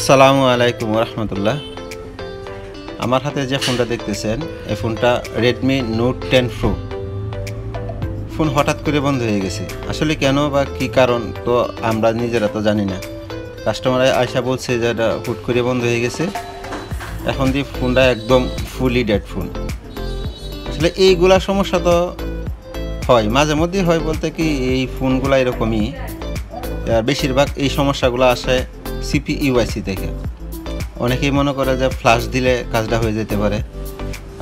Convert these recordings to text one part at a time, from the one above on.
আসসালামু আলাইকুম রহমতুল্লাহ। আমার হাতে যে ফোনটা দেখতেছেন এই ফোনটা রেডমি নোট 10 প্রো। ফোন হঠাৎ করে বন্ধ হয়ে গেছে, আসলে কেন বা কী কারণ তো আমরা নিজেরা তো জানি না। কাস্টমার আয়সা বলছে যে এটা হুট করে বন্ধ হয়ে গেছে। এখন দিয়ে ফোনটা একদম ফুলি ডেড ফোন। আসলে এইগুলা সমস্যা তো হয়, মাঝে মধ্যেই হয় বলতে কি এই ফোনগুলো এরকমই। বেশিরভাগ এই সমস্যাগুলো আসে সিপিইউআইসি থেকে। অনেকেই মনে করে যে ফ্ল্যাশ দিলে কাজটা হয়ে যেতে পারে,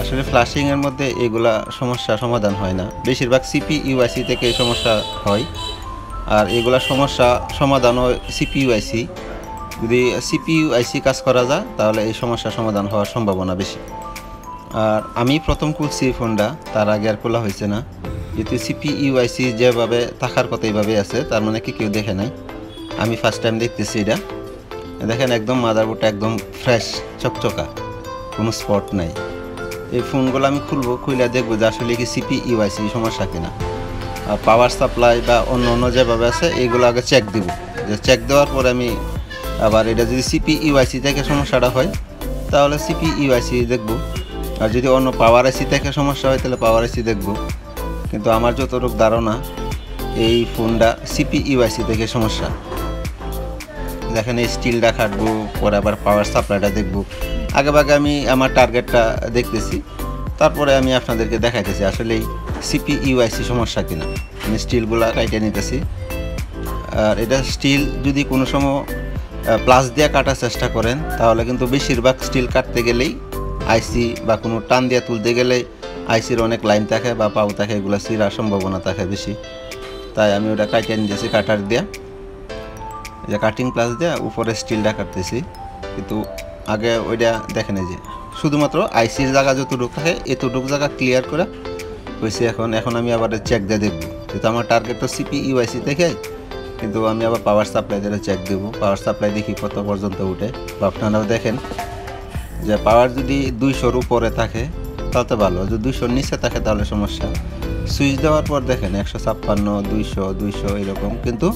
আসলে ফ্ল্যাশিংয়ের মধ্যে এগুলা সমস্যা সমাধান হয় না, বেশিরভাগ সিপিইউআইসি থেকে এই সমস্যা হয়। আর এগুলা সমস্যা সমাধান হয় সিপিইউআইসি। যদি সিপিইউআইসি কাজ করা যায় তাহলে এই সমস্যা সমাধান হওয়ার সম্ভাবনা বেশি। আর আমি প্রথম খুলছি ফোনটা, তার আগে আর খোলা হয়েছে না, যেহেতু সিপিইউআইসি যেভাবে থাকার কথা এইভাবে আছে, তার মানে কি কেউ দেখে নাই, আমি ফার্স্ট টাইম দেখতেছি। এটা দেখেন একদম মাদারবোর্ডটা একদম ফ্রেশ চকচকা, কোনো স্পট নাই। এই ফোনগুলো আমি খুলবো, খুলে দেখবো যে আসলে কি সিপিইউআইসি সমস্যা কিনা। আর পাওয়ার সাপ্লাই বা অন্য অন্য যেভাবে আছে এইগুলো আগে চেক দিব, যে চেক দেওয়ার পরে আমি আবার এটা যদি সিপিইউআইসি থেকে সমস্যাটা হয় তাহলে সিপিইউআইসি দেখব। আর যদি অন্য পাওয়ার আইসি থেকে সমস্যা হয় তাহলে পাওয়ার আইসি দেখব। কিন্তু আমার যতটুকু ধারণা এই ফোনটা সিপিইউআইসি থেকে সমস্যা। দেখেন এই স্টিলটা কাটবো, পরে আবার পাওয়ার সাপ্লাইটা দেখবো। আগে আমি আমার টার্গেটটা দেখতেছি, তারপরে আমি আপনাদেরকে দেখাইতেছি আসলে এই সিপিইউআইসি সমস্যা কিনা। আমি স্টিলগুলা কাইটে নিতেছি। আর এটা স্টিল যদি কোনো সময় প্লাস দিয়ে কাটার চেষ্টা করেন তাহলে কিন্তু বেশিরভাগ স্টিল কাটতে গেলেই আইসি বা কোনো টান দিয়ে তুলতে গেলে আইসির অনেক লাইন থাকে বা পাও থাকে, এগুলো চিরার সম্ভাবনা থাকে বেশি। তাই আমি ওটা কাইটে নিতেছি কাটার দিয়ে, যে কাটিং প্লাস দিয়ে উপরে স্টিলটা কাটতেছি। কিন্তু আগে ওইটা দেখেন যে শুধুমাত্র আইসির জায়গা যতটুকু থাকে এতটুকু জায়গা ক্লিয়ার করে হয়েছে। এখন আমি আবার চেক দিয়ে দেখবো, যেহেতু আমার টার্গেট তো সিপিইউআইসি থেকে, কিন্তু আমি আবার পাওয়ার সাপ্লাই দিয়ে চেক দেবো। পাওয়ার সাপ্লাই দেখি কত পর্যন্ত উঠে, বা আপনারাও দেখেন যে পাওয়ার যদি 200-র উপরে থাকে তাহলে তো ভালো, যদি 200-র নিচে থাকে তাহলে সমস্যা। সুইচ দেওয়ার পর দেখেন 156, 200 এরকম, কিন্তু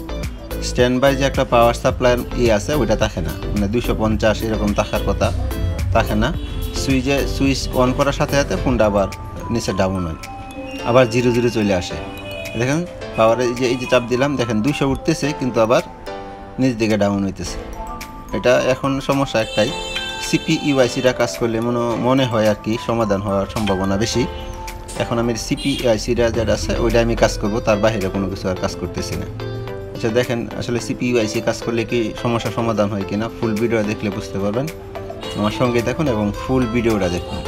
স্ট্যান্ড বাই যে একটা পাওয়ার সাপ্লাই আছে ওইটা থাকে না, মানে 250 এরকম থাকার কথা থাকে না। সুইচ অন করার সাথে সাথে ফোনটা আবার নিচে ডাউন হয়, আবার 0 চলে আসে। দেখেন পাওয়ারে এই যে চাপ দিলাম, দেখেন 200 উঠতেছে কিন্তু আবার নিচ দিকে ডাউন হইতেছে। এটা এখন সমস্যা একটাই, সিপিইউআইসিটা কাজ করলে মনে হয় আর কি সমাধান হওয়ার সম্ভাবনা বেশি। এখন আমি সিপিইউআইসিটা যেটা আছে ওইটা আমি কাজ করব, তার বাইরে কোনো কিছু আর কাজ করতেছি না। আচ্ছা দেখেন আসলে সিপিইউআইসি কাজ করলে কি সমস্যা সমাধান হয় কিনা, ফুল ভিডিওটা দেখলে বুঝতে পারবেন। আমার সঙ্গে দেখুন এবং ফুল ভিডিওটা দেখুন।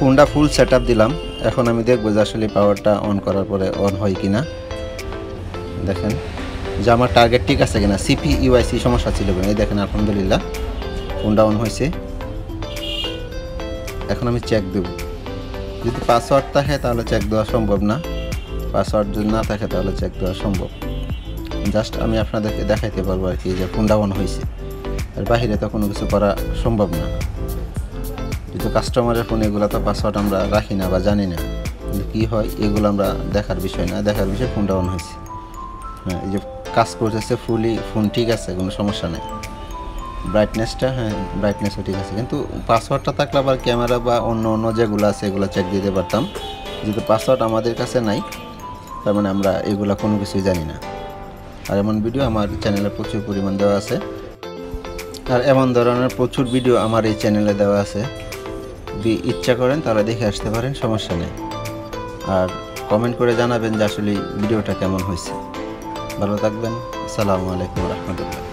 ফোনটা ফুল সেট আপ দিলাম। এখন আমি দেখবো যে আসলে পাওয়ারটা অন করার পরে অন হয় কিনা। দেখেন যে আমার টার্গেট ঠিক আছে কিনা, সিপি ইউআইসি সমস্যা ছিল কিনা। এই দেখেন আলহামদুলিল্লাহ ফোনটা অন হয়েছে। এখন আমি চেক দেব। যদি পাসওয়ার্ড থাকে তাহলে চেক দেওয়া সম্ভব না, পাসওয়ার্ড যদি না থাকে তাহলে চেক দেওয়া সম্ভব। জাস্ট আমি আপনাদেরকে দেখাইতে পারবো আর কি যে ফোনটা অন হয়েছে, আর বাহিরে তো কোনো কিছু করা সম্ভব না। যেহেতু কাস্টমারের ফোন, এগুলো তো পাসওয়ার্ড আমরা রাখি না বা জানি না, কিন্তু কী হয় এগুলো আমরা দেখার বিষয় না, দেখার বিষয় ফোনটা অন হয়েছে। হ্যাঁ, এই যে কাজ করতেছে ফুলি, ফোন ঠিক আছে, কোনো সমস্যা নেই। ব্রাইটনেসটা, হ্যাঁ ব্রাইটনেসও ঠিক আছে, কিন্তু পাসওয়ার্ডটা থাকলে আবার ক্যামেরা বা অন্য অন্য যেগুলো আছে এগুলো চেক দিতে পারতাম। যেহেতু পাসওয়ার্ড আমাদের কাছে নাই, তার মানে আমরা এগুলো কোনো কিছুই জানি না। আর এমন ভিডিও আমার চ্যানেলে প্রচুর পরিমাণ দেওয়া আছে, আর এমন ধরনের প্রচুর ভিডিও আমার এই চ্যানেলে দেওয়া আছে। যদি ইচ্ছা করেন তাহলে দেখে আসতে পারেন, সমস্যা নেই। আর কমেন্ট করে জানাবেন যে আসলে ভিডিওটা কেমন হয়েছে। ভালো থাকবেন। আসসালামু আলাইকুম রহমতুল্লাহ।